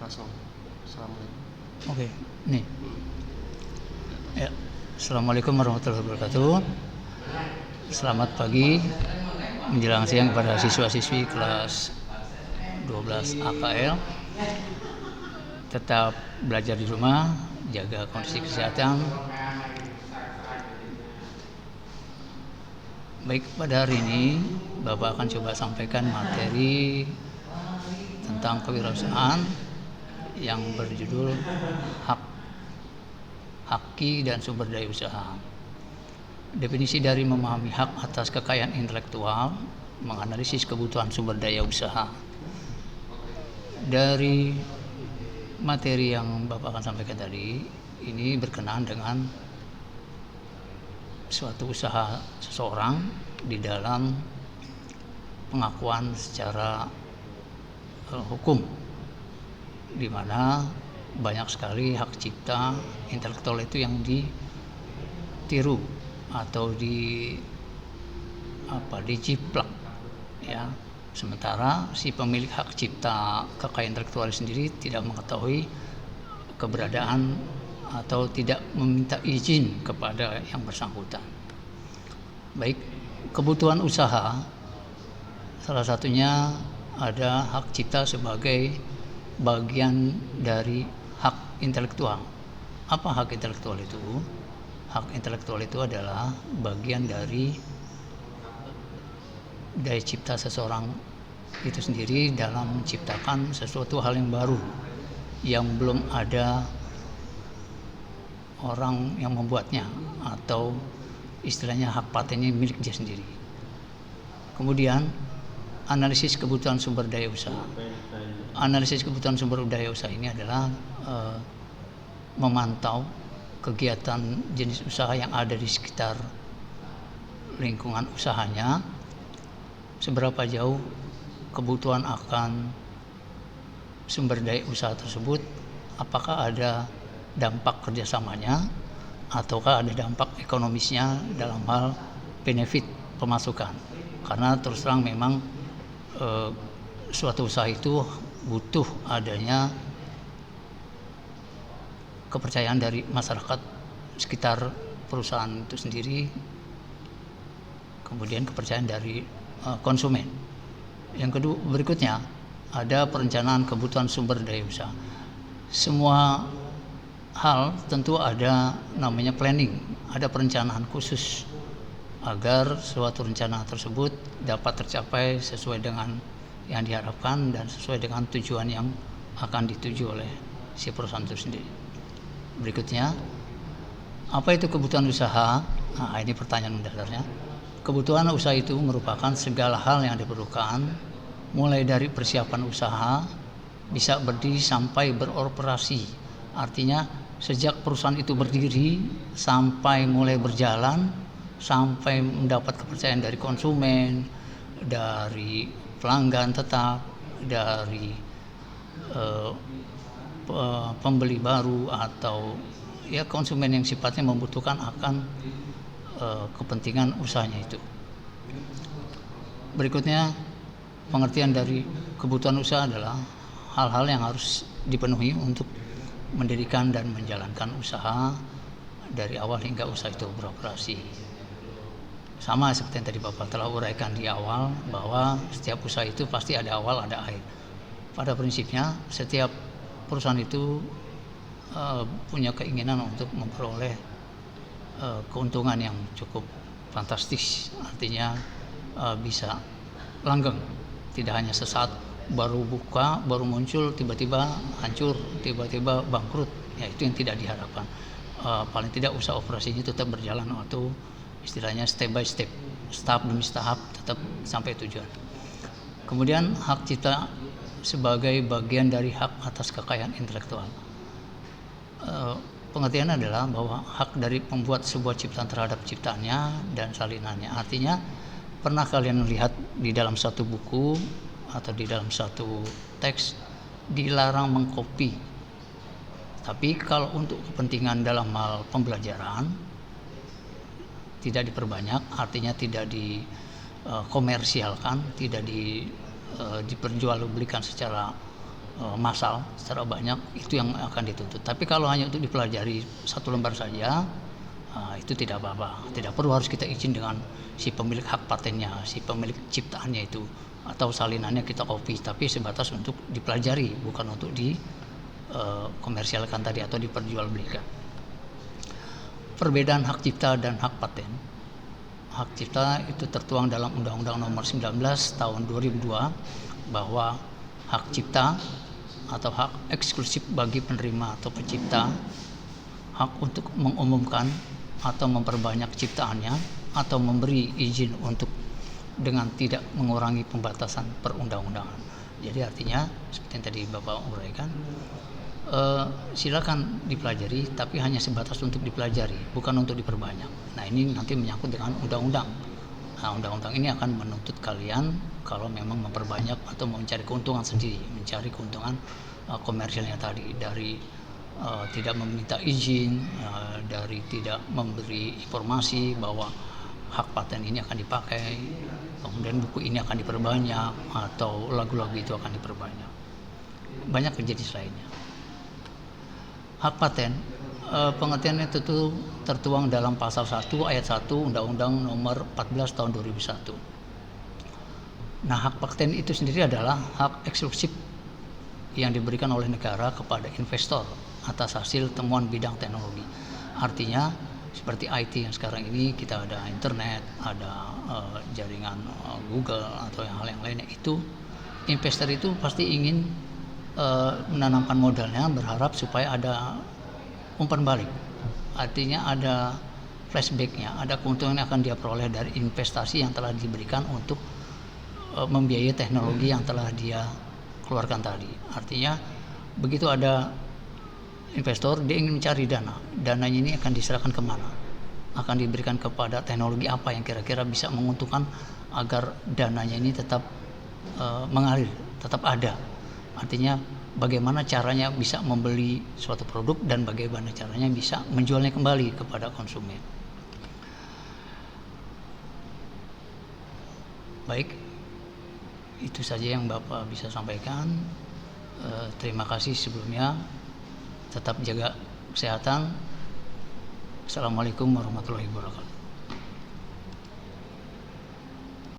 langsung. Assalamualaikum. Oke, nih. Ya, Assalamualaikum warahmatullahi wabarakatuh. Selamat pagi menjelang siang kepada siswa-siswi kelas 12 AKL. Tetap belajar di rumah, jaga kondisi kesehatan. Baik, pada hari ini Bapak akan coba sampaikan materi tentang kewirausahaan yang berjudul haki dan sumber daya usaha. Definisi dari memahami hak atas kekayaan intelektual, menganalisis kebutuhan sumber daya usaha. Dari materi yang Bapak akan sampaikan tadi, ini berkenaan dengan suatu usaha seseorang di dalam pengakuan secara hukum, di mana banyak sekali hak cipta intelektual itu yang ditiru atau dijiplak, ya. Sementara si pemilik hak cipta kekayaan intelektual sendiri tidak mengetahui keberadaan atau tidak meminta izin kepada yang bersangkutan. Baik, kebutuhan usaha salah satunya ada hak cipta sebagai bagian dari hak intelektual. Apa hak intelektual itu? Hak intelektual itu adalah bagian dari daya cipta seseorang itu sendiri dalam menciptakan sesuatu hal yang baru yang belum ada orang yang membuatnya, atau istilahnya hak patennya milik dia sendiri. Kemudian analisis kebutuhan sumber daya usaha. Analisis kebutuhan sumber daya usaha ini adalah memantau kegiatan jenis usaha yang ada di sekitar lingkungan usahanya, seberapa jauh kebutuhan akan sumber daya usaha tersebut, apakah ada dampak kerjasamanya ataukah ada dampak ekonomisnya dalam hal benefit pemasukan. Karena terus terang memang suatu usaha itu butuh adanya kepercayaan dari masyarakat sekitar perusahaan itu sendiri, kemudian kepercayaan dari konsumen. Yang kedua, berikutnya ada perencanaan kebutuhan sumber daya usaha. Semua hal tentu ada namanya planning, ada perencanaan khusus agar suatu rencana tersebut dapat tercapai sesuai dengan yang diharapkan dan sesuai dengan tujuan yang akan dituju oleh si perusahaan itu sendiri. Berikutnya, apa itu kebutuhan usaha? Nah, ini pertanyaan mendasarnya. Kebutuhan usaha itu merupakan segala hal yang diperlukan, mulai dari persiapan usaha bisa berdiri sampai beroperasi. Artinya sejak perusahaan itu berdiri sampai mulai berjalan, sampai mendapat kepercayaan dari konsumen, dari pelanggan tetap, dari pembeli baru, atau ya konsumen yang sifatnya membutuhkan akan kepentingan usahanya itu. Berikutnya, pengertian dari kebutuhan usaha adalah hal-hal yang harus dipenuhi untuk mendirikan dan menjalankan usaha dari awal hingga usaha itu beroperasi. Sama seperti yang tadi Bapak telah uraikan di awal, bahwa setiap usaha itu pasti ada awal, ada akhir. Pada prinsipnya setiap perusahaan itu punya keinginan untuk memperoleh keuntungan yang cukup fantastis, artinya bisa langgeng, tidak hanya sesaat baru buka, baru muncul, tiba-tiba hancur, tiba-tiba bangkrut. Ya, itu yang tidak diharapkan. Paling tidak usaha operasinya tetap berjalan, atau istilahnya step by step, tahap demi tahap, tetap sampai tujuan. Kemudian hak cipta sebagai bagian dari hak atas kekayaan intelektual. Pengertian adalah bahwa hak dari pembuat sebuah ciptaan terhadap ciptaannya dan salinannya. Artinya, pernah kalian lihat di dalam satu buku atau di dalam satu teks dilarang mengcopy. Tapi kalau untuk kepentingan dalam hal pembelajaran tidak diperbanyak, artinya tidak dikomersialkan, tidak diperjualbelikan secara massal secara banyak, itu yang akan dituntut. Tapi kalau hanya untuk dipelajari satu lembar saja, itu tidak apa-apa. Tidak perlu harus kita izin dengan si pemilik hak patennya, si pemilik ciptaannya itu, atau salinannya kita copy, tapi sebatas untuk dipelajari, bukan untuk komersialkan tadi atau diperjualbelikan. Perbedaan hak cipta dan hak paten. Hak cipta itu tertuang dalam Undang-Undang Nomor 19 Tahun 2002 bahwa hak cipta atau hak eksklusif bagi penerima atau pencipta, hak untuk mengumumkan atau memperbanyak ciptaannya atau memberi izin untuk dengan tidak mengurangi pembatasan perundang-undangan. Jadi artinya seperti yang tadi Bapak uraikan, silakan dipelajari, tapi hanya sebatas untuk dipelajari, bukan untuk diperbanyak. Nah, ini nanti menyangkut dengan undang-undang. Nah, undang-undang ini akan menuntut kalian kalau memang memperbanyak atau mencari keuntungan sendiri, mencari keuntungan komersialnya tadi, dari tidak meminta izin, dari tidak memberi informasi bahwa hak paten ini akan dipakai, kemudian buku ini akan diperbanyak, atau lagu-lagu itu akan diperbanyak. Banyak jenis lainnya. Hak paten, pengertiannya itu tertuang dalam pasal 1 ayat 1 Undang-Undang Nomor 14 Tahun 2001. Nah, hak paten itu sendiri adalah hak eksklusif yang diberikan oleh negara kepada investor atas hasil temuan bidang teknologi. Artinya seperti IT yang sekarang ini kita ada internet, ada jaringan Google atau hal yang lainnya, itu investor itu pasti ingin menanamkan modalnya, berharap supaya ada umpan balik, artinya ada flashbacknya, ada keuntungan yang akan dia peroleh dari investasi yang telah diberikan untuk membiayai teknologi yang telah dia keluarkan tadi. Artinya begitu ada investor, dia ingin mencari dananya ini akan diserahkan kemana, akan diberikan kepada teknologi apa yang kira-kira bisa menguntungkan agar dananya ini tetap mengalir, tetap ada. Artinya bagaimana caranya bisa membeli suatu produk dan bagaimana caranya bisa menjualnya kembali kepada konsumen. Baik, itu saja yang Bapak bisa sampaikan. Terima kasih sebelumnya. Tetap jaga kesehatan. Assalamualaikum warahmatullahi wabarakatuh.